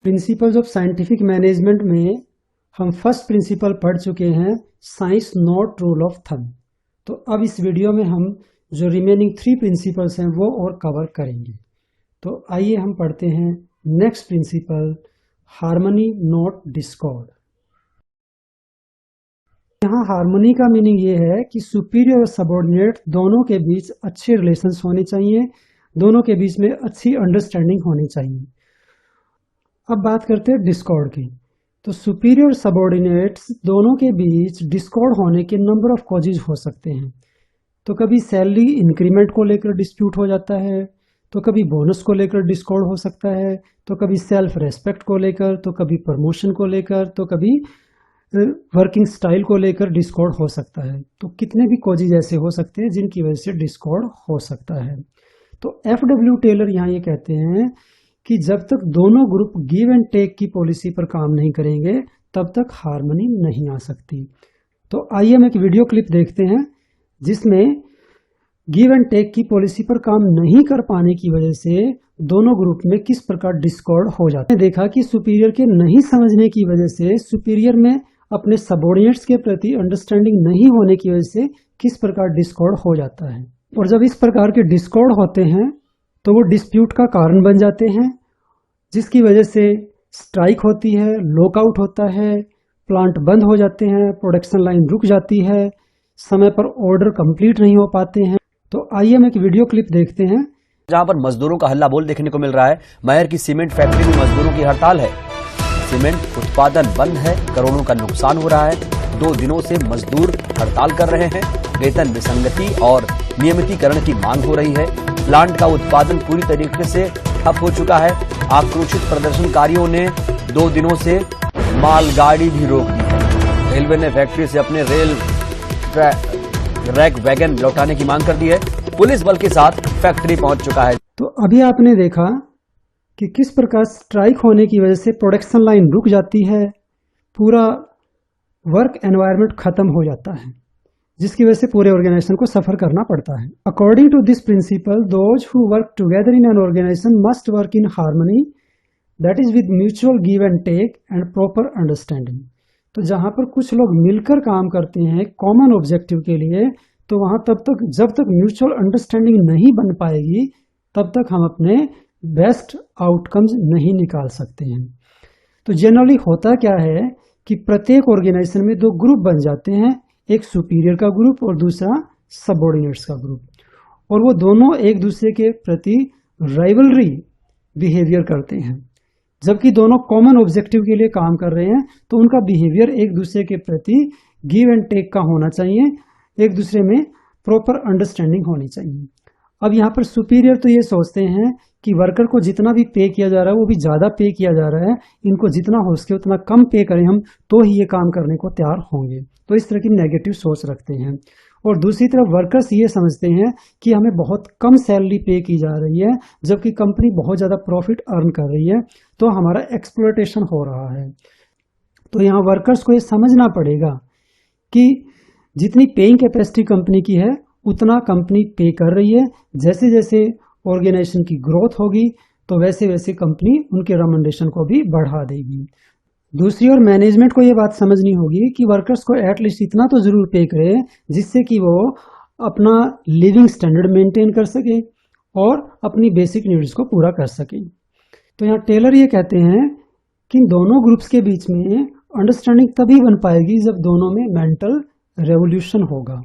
Principles of scientific management में हम first principle पढ़ चुके हैं, science not rule of thumb. तो अब इस वीडियो में हम जो रिमेनिंग 3 प्रिंसिपल्स हैं वो और कवर करेंगे। तो आइए हम पढ़ते हैं next principle, harmony not Discord. यहाँ हार्मनी का मीनिंग ये है कि सुपीरियर और सबऑर्डिनेट दोनों के बीच अच्छे रिलेशंस होने चाहिए, दोनों के बीच में अच्छी अंडरस्टैंडिंग होनी चाहिए। अब बात करते हैं डिस्कॉर्ड की। तो सुपीरियर और सबऑर्डिनेट्स दोनों के बीच डिस्कॉर्ड होने के नंबर ऑफ कॉजेज हो सकते हैं। तो कभी सैलरी इंक्रीमेंट को लेकर डिस्प्यूट हो जाता है, तो कभी बोनस को लेकर डिस्कॉर्ड हो सकता है, तो कभी सेल्फ रेस्पेक्ट को लेकर, तो कभी प्रमोशन को लेकर, तो कभी वर्किंग स्टाइल को लेकर डिस्कॉर्ड हो सकता है। तो कितने भी कॉजेज ऐसे हो सकते हैं जिनकी वजह से डिस्कॉर्ड हो सकता है। तो FW टेलर यहाँ ये कहते हैं कि जब तक दोनों ग्रुप गिव एंड टेक की पॉलिसी पर काम नहीं करेंगे तब तक हार्मनी नहीं आ सकती। तो आइए हम एक वीडियो क्लिप देखते हैं जिसमें गिव एंड टेक की पॉलिसी पर काम नहीं कर पाने की वजह से दोनों ग्रुप में किस प्रकार डिस्कॉर्ड हो जाता है। देखा कि सुपीरियर के नहीं समझने की वजह से, सुपीरियर में अपने सबऑर्डिनेट्स के प्रति अंडरस्टैंडिंग नहीं होने की वजह से किस प्रकार डिस्कॉर्ड हो जाता है। और जब इस प्रकार के डिस्कॉर्ड होते हैं तो वो डिस्प्यूट का कारण बन जाते हैं, जिसकी वजह से स्ट्राइक होती है, लॉकआउट होता है, प्लांट बंद हो जाते हैं, प्रोडक्शन लाइन रुक जाती है, समय पर ऑर्डर कंप्लीट नहीं हो पाते हैं। तो आइए हम एक वीडियो क्लिप देखते हैं जहां पर मजदूरों का हल्ला बोल देखने को मिल रहा है। महर की सीमेंट फैक्ट्री में मजदूरों की हड़ताल है। सीमेंट उत्पादन बंद है, करोड़ों का नुकसान हो रहा है। 2 दिनों से मजदूर हड़ताल कर रहे हैं। वेतन विसंगति और नियमितीकरण की मांग हो रही है। प्लांट का उत्पादन पूरी तरीके से ठप हो चुका है। आक्रोशित प्रदर्शनकारियों ने 2 दिनों से मालगाड़ी भी रोक दी है। रेलवे ने फैक्ट्री से अपने रेल रैक वैगन लौटाने की मांग कर दी है। पुलिस बल के साथ फैक्ट्री पहुंच चुका है। तो अभी आपने देखा कि किस प्रकार स्ट्राइक होने की वजह से प्रोडक्शन लाइन रुक जाती है, पूरा वर्क एनवायरनमेंट खत्म हो जाता है, जिसकी वजह से पूरे ऑर्गेनाइजेशन को सफर करना पड़ता है। According to this principle, those who work together in an organisation must work in harmony, that is with mutual give and take and proper understanding. तो जहां पर कुछ लोग मिलकर काम करते हैं कॉमन ऑब्जेक्टिव के लिए, तो वहां जब तक म्यूचुअल अंडरस्टैंडिंग नहीं बन पाएगी तब तक हम अपने बेस्ट आउटकम्स नहीं निकाल सकते हैं। तो जनरली होता क्या है कि प्रत्येक ऑर्गेनाइजेशन में 2 ग्रुप बन जाते हैं, एक सुपीरियर का ग्रुप और दूसरा सबऑर्डिनेट्स का ग्रुप, और वो दोनों एक दूसरे के प्रति राइवलरी बिहेवियर करते हैं। जबकि दोनों कॉमन ऑब्जेक्टिव के लिए काम कर रहे हैं तो उनका बिहेवियर एक दूसरे के प्रति गिव एंड टेक का होना चाहिए, एक दूसरे में प्रॉपर अंडरस्टैंडिंग होनी चाहिए। अब यहाँ पर सुपीरियर तो ये सोचते हैं कि वर्कर को जितना भी पे किया जा रहा है वो भी ज़्यादा पे किया जा रहा है, इनको जितना हो सके उतना कम पे करें हम तो ही ये काम करने को तैयार होंगे। तो इस तरह की नेगेटिव सोच रखते हैं। और दूसरी तरफ वर्कर्स ये समझते हैं कि हमें बहुत कम सैलरी पे की जा रही है जबकि कंपनी बहुत ज़्यादा प्रॉफिट अर्न कर रही है, तो हमारा एक्सप्लॉयटेशन हो रहा है। तो यहाँ वर्कर्स को ये समझना पड़ेगा कि जितनी पेइंग कैपेसिटी कंपनी की है उतना कंपनी पे कर रही है। जैसे जैसे ऑर्गेनाइजेशन की ग्रोथ होगी तो वैसे वैसे कंपनी उनके रेम्युनरेशन को भी बढ़ा देगी। दूसरी ओर मैनेजमेंट को ये बात समझनी होगी कि वर्कर्स को एटलीस्ट इतना तो जरूर पे करे जिससे कि वो अपना लिविंग स्टैंडर्ड मेंटेन कर सके और अपनी बेसिक नीड्स को पूरा कर सके। तो यहाँ टेलर ये कहते हैं कि दोनों ग्रुप्स के बीच में अंडरस्टैंडिंग तभी बन पाएगी जब दोनों में मेंटल रेवोल्यूशन होगा,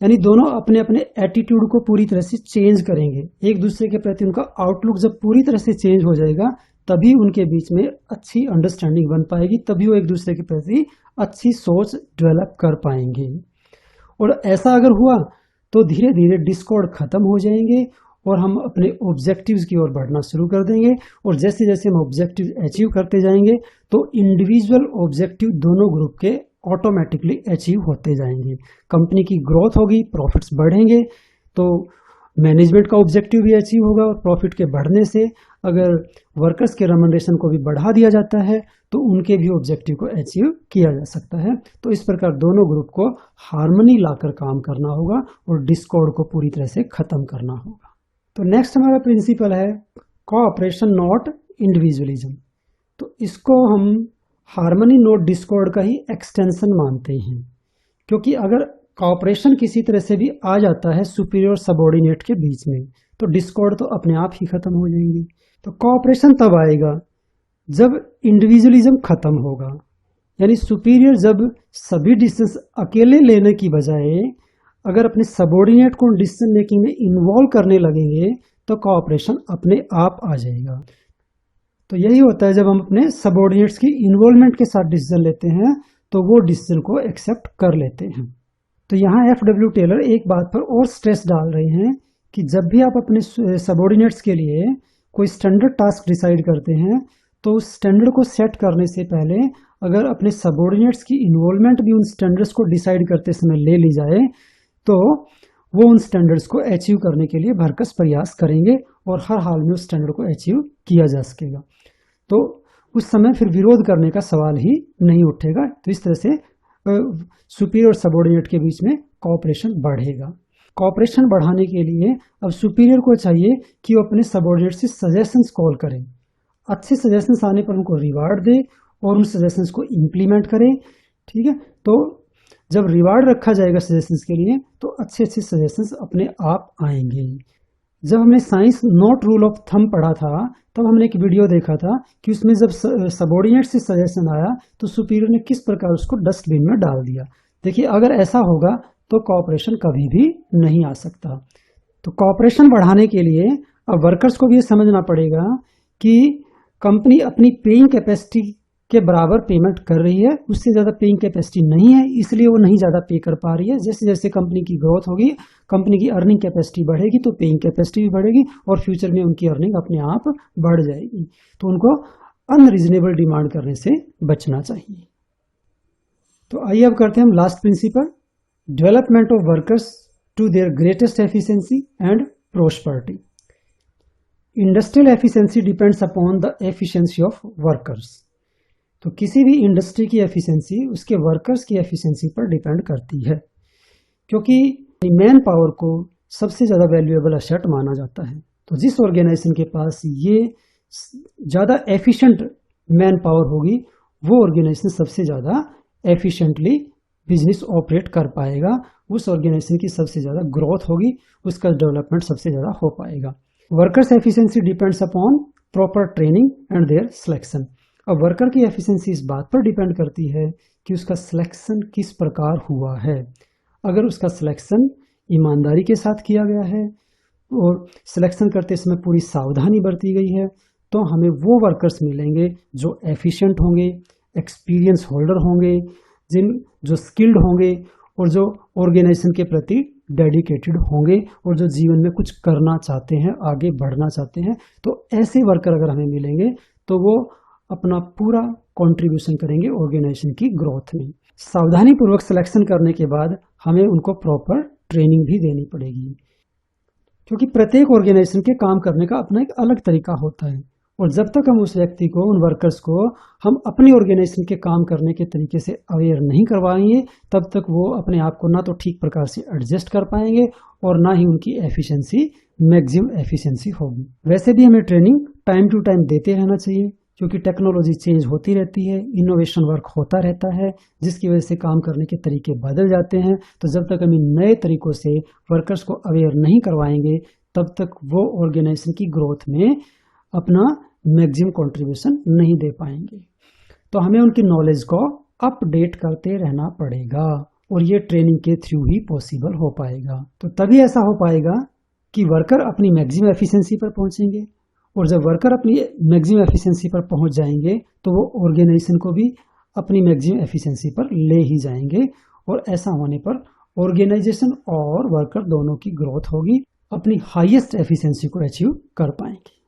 यानी दोनों अपने अपने एटीट्यूड को पूरी तरह से चेंज करेंगे। एक दूसरे के प्रति उनका आउटलुक जब पूरी तरह से चेंज हो जाएगा तभी उनके बीच में अच्छी अंडरस्टैंडिंग बन पाएगी, तभी वो एक दूसरे के प्रति अच्छी सोच डेवलप कर पाएंगे। और ऐसा अगर हुआ तो धीरे धीरे डिस्कॉर्ड खत्म हो जाएंगे और हम अपने ऑब्जेक्टिव्स की ओर बढ़ना शुरू कर देंगे। और जैसे जैसे हम ऑब्जेक्टिव अचीव करते जाएंगे तो इंडिविजुअल ऑब्जेक्टिव दोनों ग्रुप के ऑटोमेटिकली अचीव होते जाएंगे। कंपनी की ग्रोथ होगी, प्रॉफिट्स बढ़ेंगे, तो मैनेजमेंट का ऑब्जेक्टिव भी अचीव होगा। और प्रॉफिट के बढ़ने से अगर वर्कर्स के रेम्युनरेशन को भी बढ़ा दिया जाता है तो उनके भी ऑब्जेक्टिव को अचीव किया जा सकता है। तो इस प्रकार दोनों ग्रुप को हार्मनी लाकर काम करना होगा और डिस्कॉर्ड को पूरी तरह से खत्म करना होगा। तो नेक्स्ट हमारा प्रिंसिपल है कोऑपरेशन नॉट इंडिविजुअलिज्म। तो इसको हम हार्मनी नोड डिस्कॉर्ड का ही एक्सटेंशन मानते हैं, क्योंकि अगर कॉपरेशन किसी तरह से भी आ जाता है सुपीरियर सबऑर्डिनेट के बीच में तो डिस्कॉर्ड तो अपने आप ही खत्म हो जाएंगे। तो कॉपरेशन तब आएगा जब इंडिविजुअलिज्म खत्म होगा, यानी सुपीरियर जब सभी डिसीजन अकेले लेने की बजाय अगर अपने सबऑर्डिनेट को डिसीजन मेकिंग में इन्वॉल्व करने लगेंगे तो कॉपरेशन अपने आप आ जाएगा। तो यही होता है जब हम अपने सबऑर्डिनेट्स की इन्वॉल्वमेंट के साथ डिसीजन लेते हैं तो वो डिसीजन को एक्सेप्ट कर लेते हैं। तो यहाँ FW टेलर एक बात पर और स्ट्रेस डाल रहे हैं कि जब भी आप अपने सबऑर्डिनेट्स के लिए कोई स्टैंडर्ड टास्क डिसाइड करते हैं तो उस स्टैंडर्ड को सेट करने से पहले अगर अपने सबऑर्डिनेट्स की इन्वॉल्वमेंट भी उन स्टैंडर्ड्स को डिसाइड करते समय ले ली जाए तो वो उन स्टैंडर्ड्स को अचीव करने के लिए भरकस प्रयास करेंगे और हर हाल में उस स्टैंडर्ड को अचीव किया जा सकेगा। तो उस समय फिर विरोध करने का सवाल ही नहीं उठेगा। तो इस तरह से सुपीरियर और सबऑर्डिनेट के बीच में कोऑपरेशन बढ़ेगा। कोऑपरेशन बढ़ाने के लिए अब सुपीरियर को चाहिए कि वो अपने सबऑर्डिनेट से सजेशंस कॉल करें, अच्छे सजेशंस आने पर उनको रिवार्ड दे और उन सजेशंस को इम्प्लीमेंट करें। ठीक है, तो जब रिवार्ड रखा जाएगा सजेशंस के लिए तो अच्छे अच्छे सजेशंस अपने आप आएंगे। जब हमने science not rule of thumb पढ़ा था तब हमने एक वीडियो देखा था कि उसमें जब सबऑर्डिनेट से सजेशन आया तो सुपीरियर ने किस प्रकार उसको डस्टबिन में डाल दिया। देखिए, अगर ऐसा होगा तो कोऑपरेशन कभी भी नहीं आ सकता। तो कोऑपरेशन बढ़ाने के लिए अब वर्कर्स को भी ये समझना पड़ेगा कि कंपनी अपनी पेइंग कैपेसिटी के बराबर पेमेंट कर रही है, उससे ज़्यादा पेइंग कैपेसिटी नहीं है, इसलिए वो नहीं ज़्यादा पे कर पा रही है। जैसे जैसे कंपनी की ग्रोथ होगी, कंपनी की अर्निंग कैपेसिटी बढ़ेगी तो पेइंग कैपेसिटी भी बढ़ेगी और फ्यूचर में उनकी अर्निंग अपने आप बढ़ जाएगी। तो उनको अनरीजनेबल डिमांड करने से बचना चाहिए। तो आइए अब करते हैं हम last principle, development of workers to their greatest efficiency and prosperity. Industrial efficiency depends upon the efficiency of workers. तो किसी भी इंडस्ट्री की एफिशिएंसी उसके वर्कर्स की एफिशिएंसी पर डिपेंड करती है, क्योंकि मैन पावर को सबसे ज़्यादा वैल्यूएबल एसेट माना जाता है। तो जिस ऑर्गेनाइजेशन के पास ये ज़्यादा एफिशिएंट मैन पावर होगी वो ऑर्गेनाइजेशन सबसे ज़्यादा एफिशिएंटली बिजनेस ऑपरेट कर पाएगा, उस ऑर्गेनाइजेशन की सबसे ज़्यादा ग्रोथ होगी, उसका डेवलपमेंट सबसे ज़्यादा हो पाएगा। Workers efficiency depends upon proper training and their selection. अब वर्कर की एफिशिएंसी इस बात पर डिपेंड करती है कि उसका सिलेक्शन किस प्रकार हुआ है। अगर उसका सिलेक्शन ईमानदारी के साथ किया गया है और सिलेक्शन करते समय पूरी सावधानी बरती गई है तो हमें वो वर्कर्स मिलेंगे जो एफिशिएंट होंगे, एक्सपीरियंस होल्डर होंगे, जो स्किल्ड होंगे और जो ऑर्गेनाइजेशन के प्रति डेडिकेटेड होंगे और जो जीवन में कुछ करना चाहते हैं, आगे बढ़ना चाहते हैं। तो ऐसे वर्कर अगर हमें मिलेंगे तो वो अपना पूरा कंट्रीब्यूशन करेंगे ऑर्गेनाइजेशन की ग्रोथ में। सावधानी पूर्वक सिलेक्शन करने के बाद हमें उनको प्रॉपर ट्रेनिंग भी देनी पड़ेगी, क्योंकि प्रत्येक ऑर्गेनाइजेशन के काम करने का अपना एक अलग तरीका होता है और जब तक हम उस व्यक्ति को, उन वर्कर्स को हम अपने ऑर्गेनाइजेशन के काम करने के तरीके से अवेयर नहीं करवाएंगे तब तक वो अपने आप को ना तो ठीक प्रकार से एडजस्ट कर पाएंगे और ना ही उनकी एफिशिएंसी मैक्सिमम एफिशिएंसी होगी। वैसे भी हमें ट्रेनिंग टाइम टू टाइम देते रहना चाहिए, क्योंकि टेक्नोलॉजी चेंज होती रहती है, इनोवेशन वर्क होता रहता है, जिसकी वजह से काम करने के तरीके बदल जाते हैं। तो जब तक हम इन नए तरीकों से वर्कर्स को अवेयर नहीं करवाएंगे तब तक वो ऑर्गेनाइजेशन की ग्रोथ में अपना मैक्सिमम कंट्रीब्यूशन नहीं दे पाएंगे। तो हमें उनकी नॉलेज को अपडेट करते रहना पड़ेगा और ये ट्रेनिंग के थ्रू ही पॉसिबल हो पाएगा। तो तभी ऐसा हो पाएगा कि वर्कर अपनी मैक्सिमम एफिशिएंसी पर पहुंचेंगे और जब वर्कर अपनी मैक्सिमम एफिशिएंसी पर पहुंच जाएंगे तो वो ऑर्गेनाइजेशन को भी अपनी मैक्सिमम एफिशिएंसी पर ले ही जाएंगे और ऐसा होने पर ऑर्गेनाइजेशन और वर्कर दोनों की ग्रोथ होगी, अपनी हाईएस्ट एफिशिएंसी को अचीव कर पाएंगे।